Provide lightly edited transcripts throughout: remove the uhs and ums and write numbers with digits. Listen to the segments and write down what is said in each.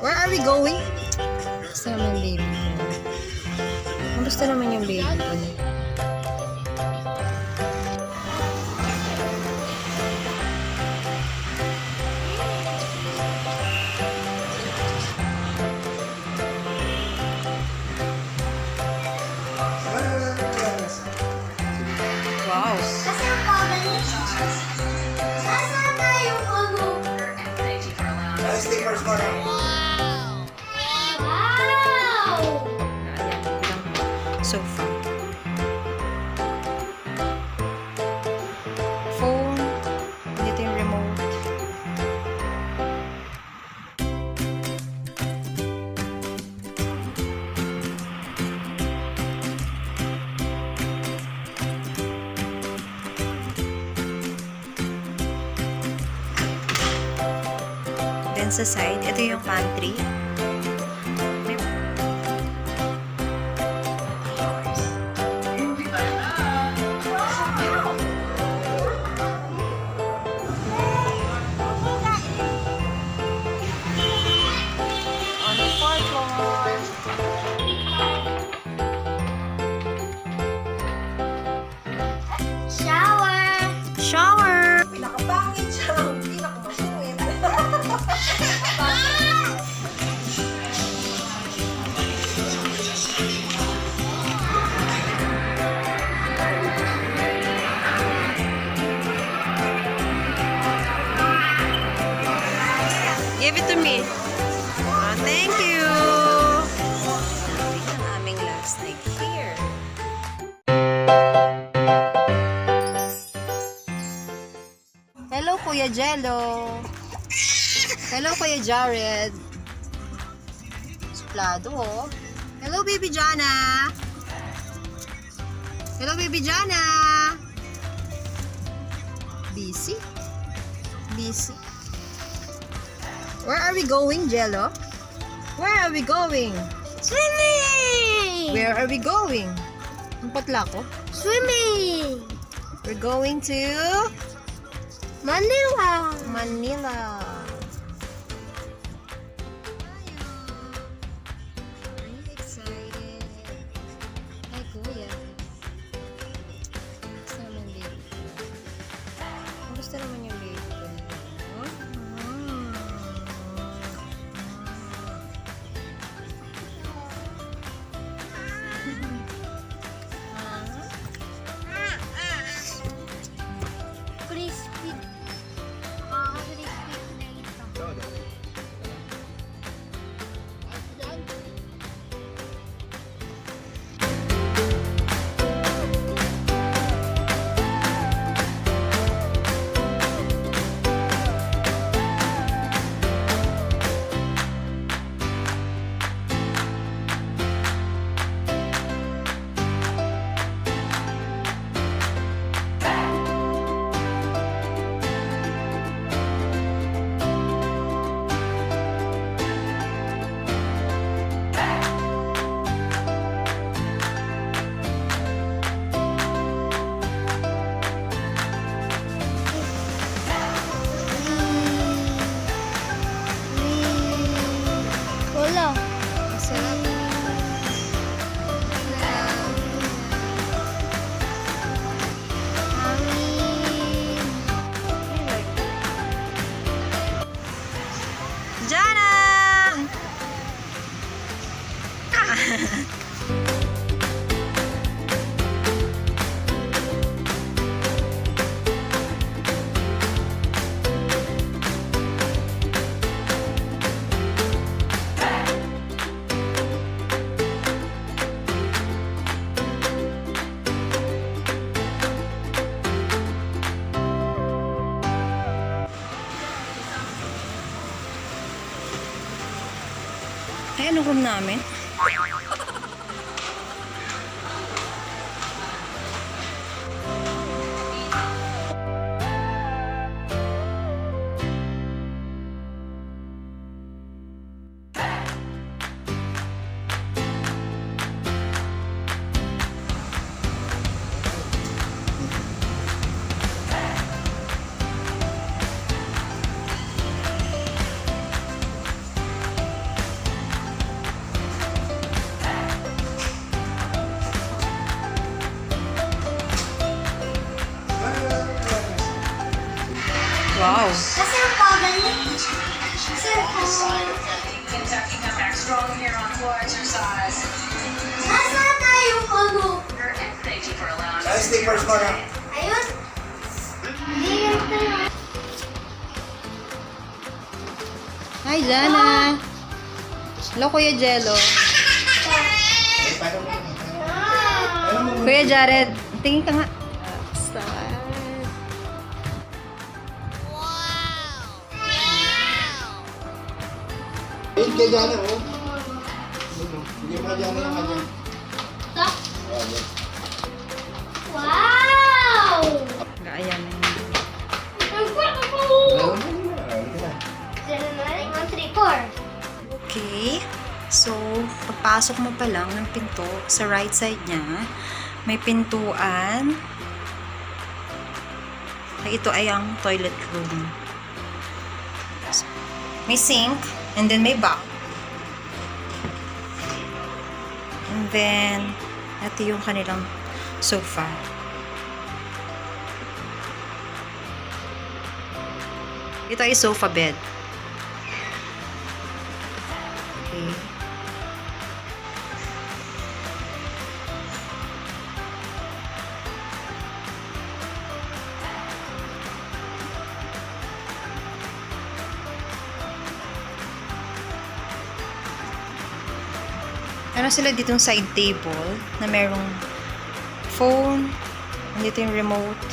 Where are we going? Kamusta naman baby mo? Kamusta naman yung baby ko? Wow! Stickers mo na. Sofa. Phone. Dito yung remote. Then sa side, ito yung pantry. Shower! Nakapangit siya. Hindi na kumasungit. Give it to me. Oh, thank you. Ito ang aming last night here. Hello, Kuya Jello. Hello, Kuya Jared. Suplado, oh. Hello, Baby Jana. Hello, Baby Jana. Busy? Busy. Where are we going, Jello? Where are we going? Swimming! Where are we going? Ang patla ko. Swimming! We're going to Manila! Manila. Are you excited? Hi, Kuya. Gusto naman baby ko. Gusto naman yung baby ko. Crispy. Crispy na ito. Wala. Masarap. Jana! Ay, anong room namin? Wow. Kasi ang pagal niya. Kasi Kentucky comeback strong here on floor exercise. nasa tayong ano? And thank you for allowing Ay, us. stickers mo na. Ayun. Hindi ganito yun. Hi, Jana. Hello, Kuya Jello. Kuya Jared, tingin ka nga. Ayun kay Jana, oh. Hindi mo na Jana yung kanya. Ito? Oh, yan. Wow! Ayan. Ang kwek ako! Meron na yun, hindi na. 0, 9, 1, 3, 4. Okay. So, pagpasok mo pa lang ng pinto, sa right side niya, may pintuan. Ito ay ang toilet room. So, may sink, and then may bath. And then, ito yung kanilang sofa. Ito ay sofa bed. Okay. Ano sila ditong side table na merong phone, dito yung remote.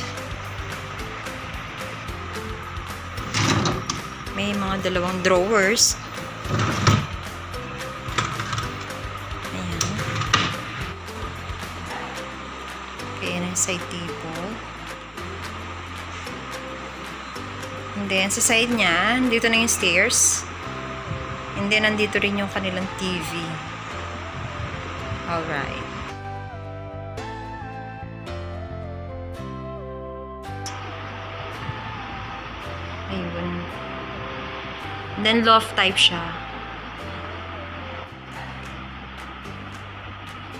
May mga dalawang drawers. Ayan. Okay, yan yung side table. And then, sa side niya, dito na yung stairs. And then, nandito rin yung kanilang TV. Alright. Ayun. And then, loft type siya.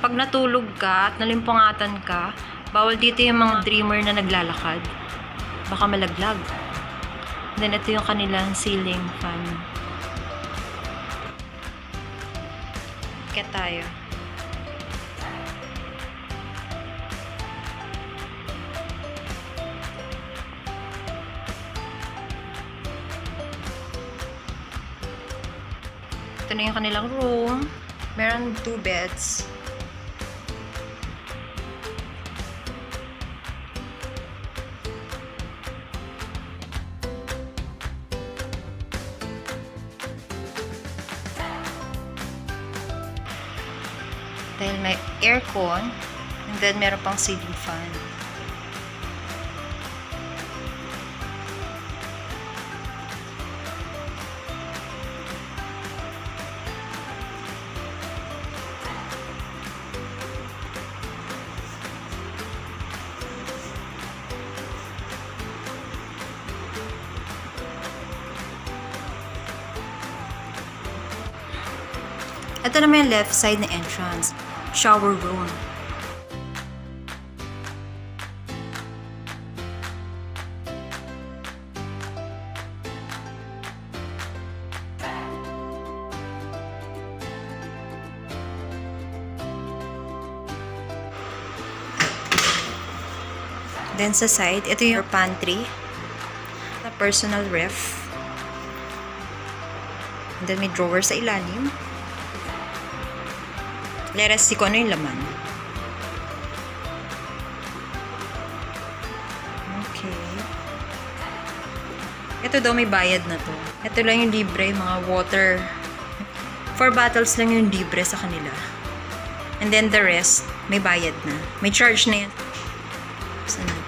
Pag natulog ka at nalimpungatan ka, bawal dito yung mga dreamer na naglalakad. Baka malaglag. And then, ito yung kanilang ceiling fan. Kaya tayo. Ito na yung kanilang room. Meron 2 beds. Dahil may aircon, and then meron pang ceiling fan. Ito naman yung left side na entrance. Shower room. Then sa side, ito yung pantry. Na personal ref. And then may drawer sa ilalim. Leras si ko ano yung laman. Okay. Ito daw may bayad na to. Ito lang yung libre, mga water. 4 bottles lang yung libre sa kanila. And then the rest, may bayad na. May charge na yan. Saan natin?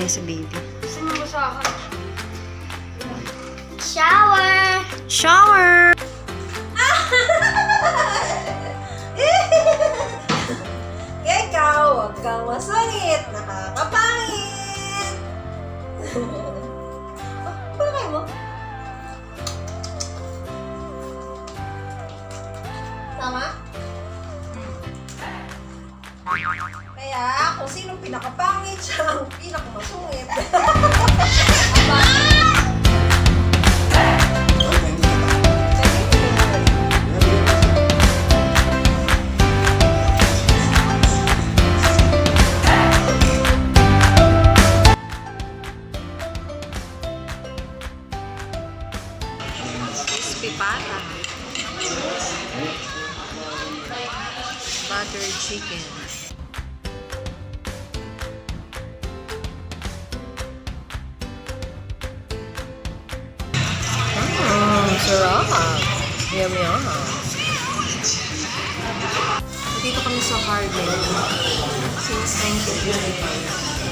kulay sa baby. Sino mo sa akin? Shower! Shower! Ikaw, huwag kang masungit. Nakakapangit. Bakit mo? Tama? Kaya kung sinong pinakapangit, siya ang pinakamasungit. Crispy pata. Butter chicken. Sarap. Yum yum. Dito kami sa garden. Since 1955.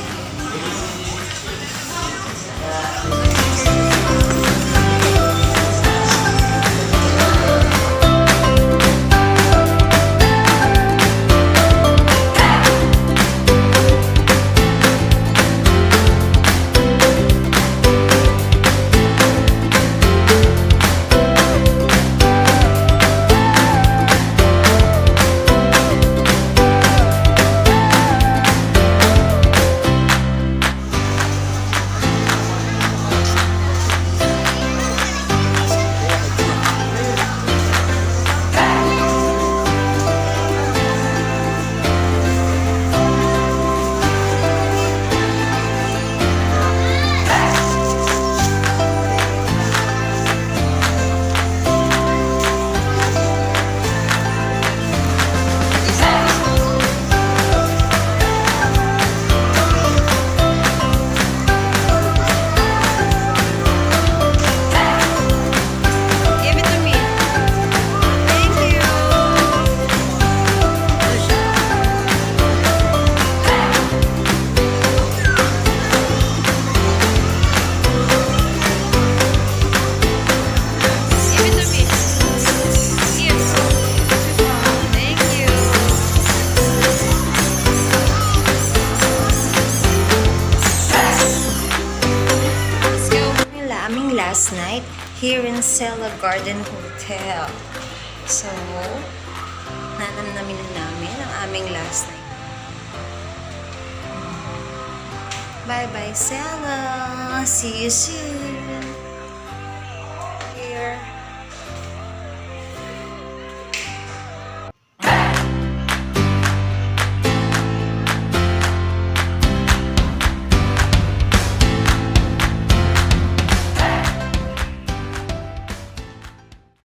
Last night here in SELAHgarden Hotel. So, nanamnamin na namin ang aming last night. Bye-bye, Selah! See you soon!